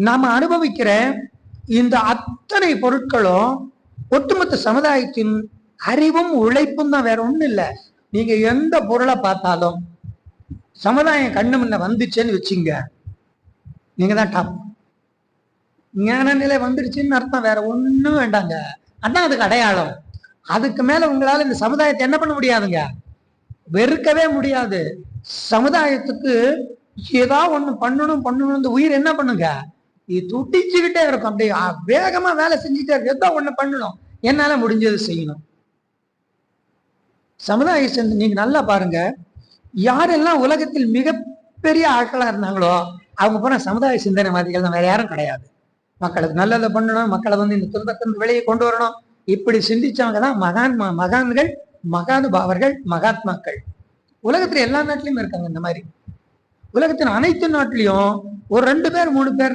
நாம அனுபவிக்கிற இந்த அத்தனை பொருட்களும் ஒட்டுமொத்த சமுதாயத்தின் அறிவும் உழைப்பும் தான், வேற ஒண்ணும் இல்லை. நீங்க எந்த பொருளை பார்த்தாலும் சமுதாயம் கண்ணு முன்ன வந்துச்சுன்னு வச்சுங்க, நீங்க தான் டாப். ஞான நிலை வந்துடுச்சுன்னு அர்த்தம், வேற ஒண்ணும் வேண்டாங்க. அதான் அதுக்கு அடையாளம். அதுக்கு மேல உங்களால இந்த சமுதாயத்தை என்ன பண்ண முடியாதுங்க, வெறுக்கவே முடியாது. சமுதாயத்துக்கு ஏதாவது ஒண்ணு பண்ணணும். இந்த உயிர் என்ன பண்ணுங்க, இது துடிச்சுக்கிட்டே இருக்கும், அப்படியே வேகமா வேலை செஞ்சுட்டே இருக்கு. ஏதோ ஒண்ணு பண்ணணும், என்னால முடிஞ்சது செய்யணும். சமுதாய சேர்ந்து நீங்க நல்லா பாருங்க, யாரெல்லாம் உலகத்தில் மிகப்பெரிய ஆட்களா இருந்தாங்களோ அவங்க போன சமுதாய சிந்தனைவாதிகள் தான், வேற யாரும் கிடையாது. மக்களுக்கு நல்லதை பண்ணணும், மக்களை இந்த துன்பத்திலிருந்து வெளியே கொண்டு வரணும், இப்படி சிந்திச்சவங்க தான் மகான்கள், மகானுபாவர்கள், மகாத்மாக்கள். உலகத்துல எல்லா நாட்டிலையும் இருக்காங்க இந்த மாதிரி. உலகத்தின் அனைத்து நாட்டிலையும் ஒரு 2 பேர் 3 பேர்